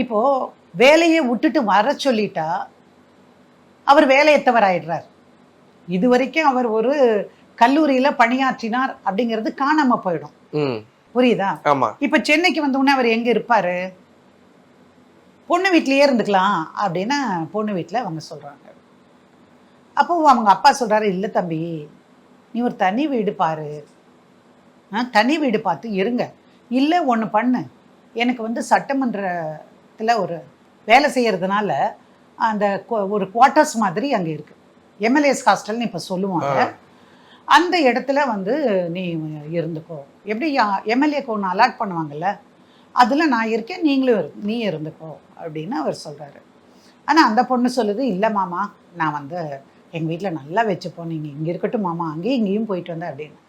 இப்போது வேலையை விட்டுட்டு வர சொல்லிட்டா அவர் வேலையற்றவர் ஆயிடுறார். இது வரைக்கும் அவர் ஒரு கல்லூரியில் பணியாற்றினார் அப்படிங்கிறது காணாமல் போயிடும். புரியுதா? இப்போ சென்னைக்கு வந்தோடனே அவர் எங்கே இருப்பார்? பொண்ணு வீட்லேயே இருந்துக்கலாம் அப்படின்னு பொண்ணு வீட்டில் அவங்க சொல்கிறாங்க. அப்போ அவங்க அப்பா சொல்கிறாரு, இல்லை தம்பி, நீ ஒரு தனி வீடு பாரு, தனி வீடு பார்த்து இருங்க. இல்லை ஒன்று பண்ணு, எனக்கு வந்து சட்டமன்றத்தில் ஒரு வேலை செய்கிறதுனால அந்த ஒரு குவார்ட்டர்ஸ் மாதிரி அங்கே இருக்குது, எம்எல்ஏஸ் ஹாஸ்டல்னு இப்போ சொல்லுவாங்க. அந்த இடத்துல வந்து நீ இருந்துக்கோ. எப்படி எம்எல்ஏக்கு ஒன்று அலாட் பண்ணுவாங்கல்ல, அதில் நான் இருக்கேன், நீங்களும் நீ இருந்துக்கோ அப்படின்னு அவர் சொல்கிறாரு. ஆனால் அந்த பொண்ணு சொல்லுது, இல்லை மாமா, நான் வந்து எங்கள் வீட்டில் நல்லா வச்சுப்போம், நீங்கள் இங்கே இருக்கட்டும் மாமா, அங்கேயும் இங்கேயும் போயிட்டு வந்தேன் அப்படின்னு.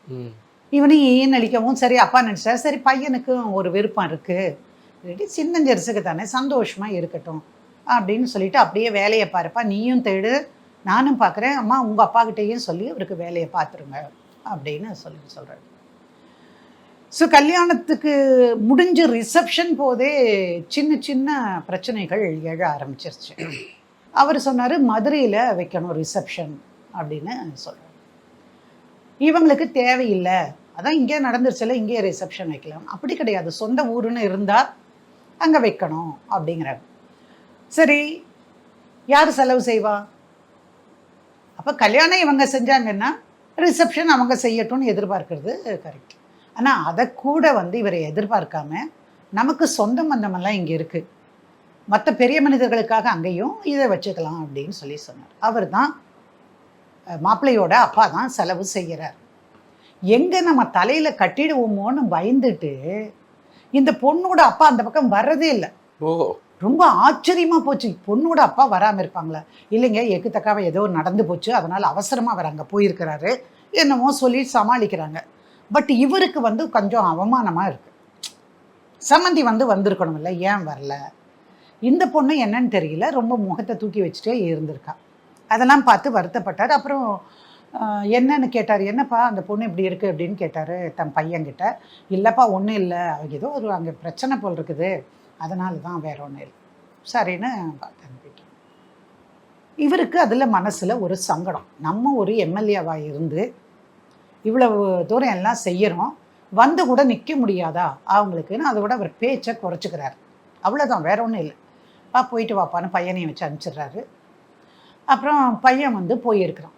இவனையும் ஏன் நினைக்கவும் சரி அப்பா நினச்சார், சரி பையனுக்கும் ஒரு விருப்பம் இருக்குது, சின்னஞ்சரிசுக்கு தானே, சந்தோஷமாக இருக்கட்டும் அப்படின்னு சொல்லிட்டு அப்படியே வேலையை பாருப்பா, நீயும் தேடு நானும் பார்க்குறேன், அம்மா உங்கள் அப்பாக்கிட்டேயும் சொல்லி அவருக்கு வேலையை பார்த்துருங்க அப்படின்னு சொல்கிறாரு. ஸோ கல்யாணத்துக்கு முடிஞ்ச ரிசப்ஷன் போதே சின்ன சின்ன பிரச்சனைகள் எழ ஆரம்பிச்சிருச்சு. அவர் சொன்னார், மதுரையில் வைக்கணும் ரிசப்ஷன் அப்படின்னு சொல்கிறார். இவங்களுக்கு தேவையில்லை, அதான் இங்கே நடந்துருச்சுல, இங்கேயே ரிசப்ஷன் வைக்கலாம். அப்படி கிடையாது, சொந்த ஊருன்னு இருந்தால் அங்கே வைக்கணும் அப்படிங்கிறாங்க. சரி, யார் செலவு செய்வா? அப்போ கல்யாணம் இவங்க செஞ்சாங்கன்னா ரிசப்ஷன் அவங்க செய்யட்டும்னு எதிர்பார்க்கறது கரெக்ட். ஆனால் அதை கூட வந்து இவரை எதிர்பார்க்காம, நமக்கு சொந்த பந்தமெல்லாம் இங்கே இருக்குது, மற்ற பெரிய மனிதர்களுக்காக அங்கேயும் இதை வச்சுக்கலாம் அப்படின்னு சொன்னார். அவர் தான் மாப்பிள்ளையோட அப்பா தான் செலவு செய்கிறார். எங்கே நம்ம தலையில் கட்டிடுவோமோன்னு பயந்துட்டு இந்த பொண்ணோட அப்பா அந்த பக்கம் வர்றதே இல்லை. ரொம்ப ஆச்சரியமாக போச்சு, பொண்ணோட அப்பா வராமல் இருப்பாங்களா? இல்லைங்க, எக்கு தக்காவை ஏதோ நடந்து போச்சு, அதனால் அவசரமாக அவர் அங்கே போயிருக்கிறாரு என்னமோ சொல்லி சமாளிக்கிறாங்க. பட் இவருக்கு வந்து கொஞ்சம் அவமானமாக இருக்குது. சம்மந்தி வந்து வந்திருக்கணும்ல, ஏன் வரல? இந்த பொண்ணு என்னன்னு தெரியல, ரொம்ப முகத்தை தூக்கி வச்சுட்டே இருந்திருக்கா. அதெல்லாம் பார்த்து வருத்தப்பட்டார். அப்புறம் என்னன்னு கேட்டார், என்னப்பா அந்த பொண்ணு இப்படி இருக்குது அப்படின்னு கேட்டார் தன் பையன்கிட்ட. இல்லைப்பா ஒன்றும் இல்லை, அவங்க ஏதோ ஒரு அங்கே பிரச்சனை போல் இருக்குது, அதனால தான், வேற ஒன்றும் இல்லை சரின்னு பார்த்து அனுப்பிட்டோம். இவருக்கு அதில் மனசில் ஒரு சங்கடம், நம்ம ஒரு எம்எல்ஏவாக இருந்து இவ்வளவு தூரம் எல்லாம் செய்கிறோம், வந்து கூட நிற்க முடியாதா அவங்களுக்குன்னு அதை விட அவர் பேச்சை குறைச்சிக்கிறார். அவ்வளோதான், வேற ஒன்றும் இல்லை. போயிட்டு வாப்பான்னு பையனையும் வச்சு அனுப்பிச்சிடுறாரு. அப்புறம் பையன் வந்து போயிருக்கிறான்.